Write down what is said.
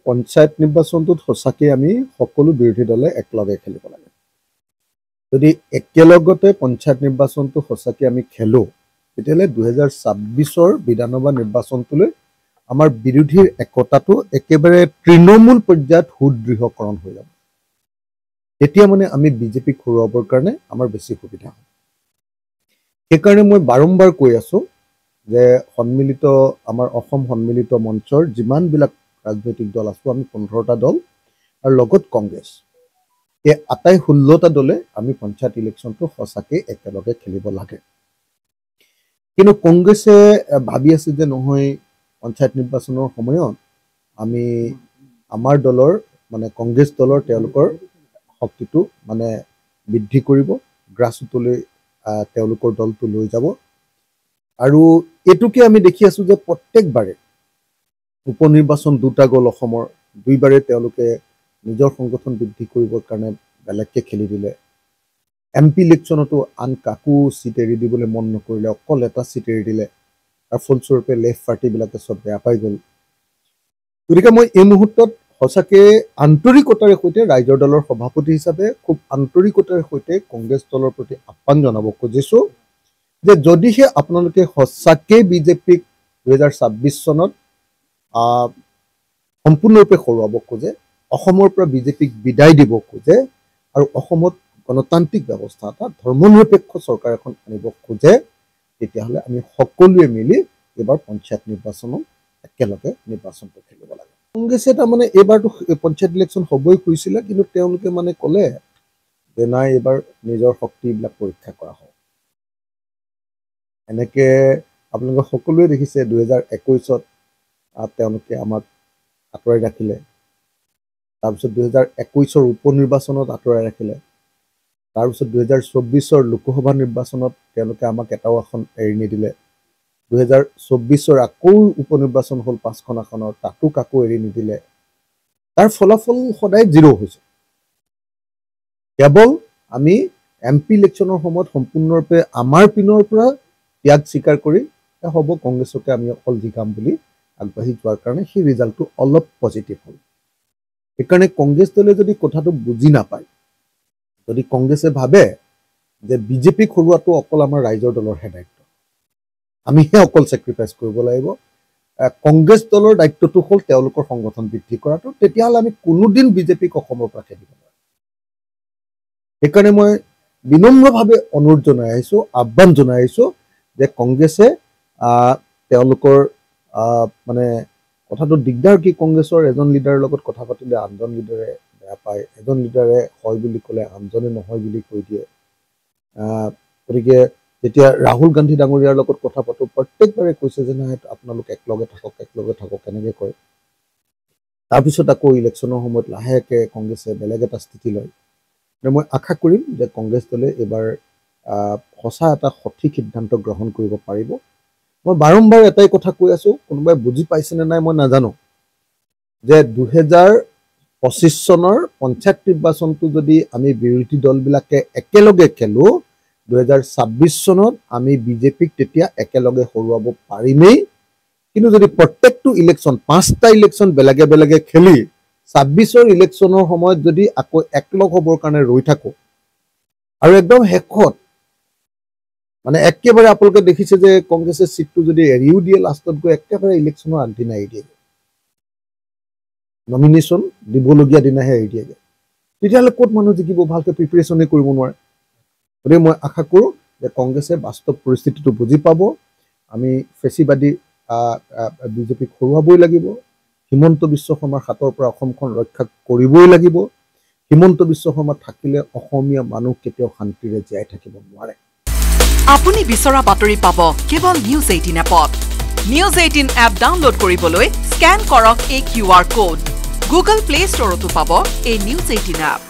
পঞ্চায়ত নিৰ্বাচনটোত সঁচাকৈ আমি সকলো বিৰোধী দলে একেলগে খেলিব লাগে। যদি একেলগতে পঞ্চায়ত নিৰ্বাচনটো সঁচাকৈ আমি খেলোঁ, তেতিয়াহ'লে 2026 বিধানসভা নিৰ্বাচনটোলৈ আমাৰ বিৰোধীৰ একতাটো একেবাৰে তৃণমূল পৰ্যায়ত সুদৃঢ়কৰণ হৈ যাব। তেতিয়া মানে আমি বিজেপিক হৰুৱাবৰ কাৰণে আমাৰ বেছি সুবিধা হয়। সেইকাৰণে মই বাৰম্বাৰ কৈ আছোঁ যে আমাৰ অসম সন্মিলিত মঞ্চৰ যিমানবিলাক ৰাজনৈতিক দল আছোঁ, আমি 15টা দল আৰু লগত কংগ্ৰেছ, এই আটাই 16টা দলে আমি পঞ্চায়ত ইলেকশ্যনটো সঁচাকৈ একেলগে খেলিব লাগে। কিন্তু কংগ্ৰেছে ভাবি আছে যে নহয়, পঞ্চায়ত নিৰ্বাচনৰ সময়ত আমি আমাৰ দলৰ মানে কংগ্ৰেছ দলৰ তেওঁলোকৰ শক্তিটো মানে বৃদ্ধি কৰিব, গ্ৰাছৰুটলৈ তেওঁলোকৰ দলটো লৈ যাব। আৰু এইটোকে আমি দেখি আছোঁ যে প্ৰত্যেকবাৰে উপ নিৰ্বাচন 2টা গ'ল অসমৰ, 2বাৰে তেওঁলোকে নিজৰ সংগঠন বৃদ্ধি কৰিবৰ কাৰণে বেলেগকৈ খেলি দিলে। MP ইলেকশ্যনতো আন কাকো চিট এৰি দিবলৈ মন নকৰিলে, অকল এটা চিট এৰি দিলে, আৰু ফলস্বৰূপে লেফ্ট পাৰ্টিবিলাকে চব বেয়া পাই গ'ল। গতিকে মই এই মুহূৰ্তত সঁচাকৈ আন্তৰিকতাৰে সৈতে ৰাইজৰ দলৰ সভাপতি হিচাপে খুব আন্তৰিকতাৰে সৈতে কংগ্ৰেছ দলৰ প্ৰতি আহ্বান জনাব খুজিছোঁ যে যদিহে আপোনালোকে সঁচাকৈ বিজেপিক 2026 চনত সম্পূৰ্ণৰূপে হৰুৱাব খোজে, অসমৰ পৰা বিজেপিক বিদায় দিব খোজে আৰু অসমত গণতান্ত্ৰিক ব্যৱস্থা এটা ধৰ্মনিৰপেক্ষ চৰকাৰ এখন আনিব খোজে, তেতিয়াহ'লে আমি সকলোৱে মিলি এইবাৰ পঞ্চায়ত নিৰ্বাচনত একেলগে নিৰ্বাচনটো খেলিব লাগে। কংগ্ৰেছে তাৰমানে এইবাৰতো পঞ্চায়ত ইলেকশ্যন হ'বই খুজিছিলে, কিন্তু তেওঁলোকে মানে ক'লে যে নাই, এইবাৰ নিজৰ শক্তিবিলাক পৰীক্ষা কৰা হয়। এনেকৈ আপোনালোকে সকলোৱে দেখিছে 2021ত তেওঁলোকে আমাক আঁতৰাই ৰাখিলে, তাৰপিছত 2021 উপ নিৰ্বাচনত আঁতৰাই ৰাখিলে, তাৰপিছত 2024 লোকসভা নিৰ্বাচনত তেওঁলোকে আমাক এটাও আসন এৰি নিদিলে, 2024 আকৌ উপ নিৰ্বাচন হ'ল 5খন আসনৰ, তাতো কাকো এৰি নিদিলে। তাৰ ফলাফল সদায় 0 হৈছে। কেৱল আমি MP ইলেকশ্যনৰ সময়ত সম্পূৰ্ণৰূপে আমাৰ পিনৰ পৰা ত্যাগ স্বীকাৰ কৰি হ'ব কংগ্ৰেছকে আমি অকল জিকাম বুলি আগবাঢ়ি যোৱাৰ কাৰণে সেই ৰিজাল্টটো অলপ পজিটিভ হ'ল। সেইকাৰণে কংগ্ৰেছ দলে যদি কথাটো বুজি নাপায়, যদি কংগ্ৰেছে ভাবে যে বিজেপিক হৰুৱাটো অকল আমাৰ ৰাইজৰ দলৰহে দায়িত্ব, আমিহে অকল ছেক্ৰিফাইচ কৰিব লাগিব, কংগ্ৰেছ দলৰ দায়িত্বটো হ'ল তেওঁলোকৰ সংগঠন বৃদ্ধি কৰাটো, তেতিয়াহ'লে আমি কোনোদিন বিজেপিক অসমৰ পৰা খেদিব নোৱাৰিম। সেইকাৰণে মই বিনম্ৰভাৱে অনুৰোধ জনাই আহিছোঁ, আহ্বান জনাই আহিছোঁ যে কংগ্ৰেছে তেওঁলোকৰ মানে কথাটো দিগদাৰ কি, কংগ্ৰেছৰ এজন লিডাৰৰ লগত কথা পাতিলে আনজন লিডাৰে বেয়া পায়, এজন লিডাৰে হয় বুলি ক'লে আনজনে নহয় বুলি কৈ দিয়ে। গতিকে যেতিয়া ৰাহুল গান্ধী ডাঙৰীয়াৰ লগত কথা পাতোঁ, প্ৰত্যেকবাৰে কৈছে যে নাই আপোনালোক একেলগে থাকক কেনেকৈ কয়। তাৰপিছত আকৌ ইলেকশ্যনৰ সময়ত লাহেকৈ কংগ্ৰেছে বেলেগ এটা স্থিতি লয়। মই আশা কৰিম যে কংগ্ৰেছ দলে এইবাৰ সঁচা এটা সঠিক সিদ্ধান্ত গ্ৰহণ কৰিব পাৰিব। মই বাৰম্বাৰ এটাই কথা কৈ আছোঁ, কোনোবাই বুজি পাইছেনে নাই মই নাজানো, যে 2025 চনৰ পঞ্চায়ত নিৰ্বাচনটো যদি আমি বিৰোধী দলবিলাকে একেলগে খেলোঁ, 2026 চনত আমি বিজেপিক তেতিয়া একেলগে হৰুৱাব পাৰিমেই। কিন্তু যদি প্ৰত্যেকটো ইলেকশ্যন 5টা ইলেকশ্যন বেলেগে বেলেগে খেলি 26 ইলেকশ্যনৰ সময়ত যদি আকৌ একলগ হ'বৰ কাৰণে ৰৈ থাকোঁ, আৰু একদম শেষত মানে একেবাৰে আপোনালোকে দেখিছে যে কংগ্ৰেছে চিটটো যদি এৰিও দিয়ে, লাষ্টত গৈ একেবাৰে ইলেকশ্যনৰ আগদিনা এৰি দিয়ে, নমিনেশ্যন দিবলগীয়া দিনাহে এৰি দিয়েগৈ, তেতিয়াহ'লে ক'ত মানুহ জিকিব, ভালকৈ প্ৰিপেৰেশ্যনেই কৰিব নোৱাৰে। গতিকে মই আশা কৰোঁ যে কংগ্ৰেছে বাস্তৱ পৰিস্থিতিটো বুজি পাব, আমি ফেচিবাদী বিজেপিক হৰুৱাবই লাগিব, হিমন্ত বিশ্ব শৰ্মাৰ হাতৰ পৰা অসমখন ৰক্ষা কৰিবই লাগিব। হিমন্ত বিশ্ব শৰ্মা থাকিলে অসমীয়া মানুহ কেতিয়াও শান্তিৰে জীয়াই থাকিব নোৱাৰে। আপুনি বিচৰা বাতৰি পাব কেৱল নিউজ 18 এপত। নিউজ 18 এপ ডাউনলোড কৰিবলৈ স্কেন কৰক এই QR কোড। গুগল প্লে ষ্টৰতো পাব এই নিউজ 18 এপ।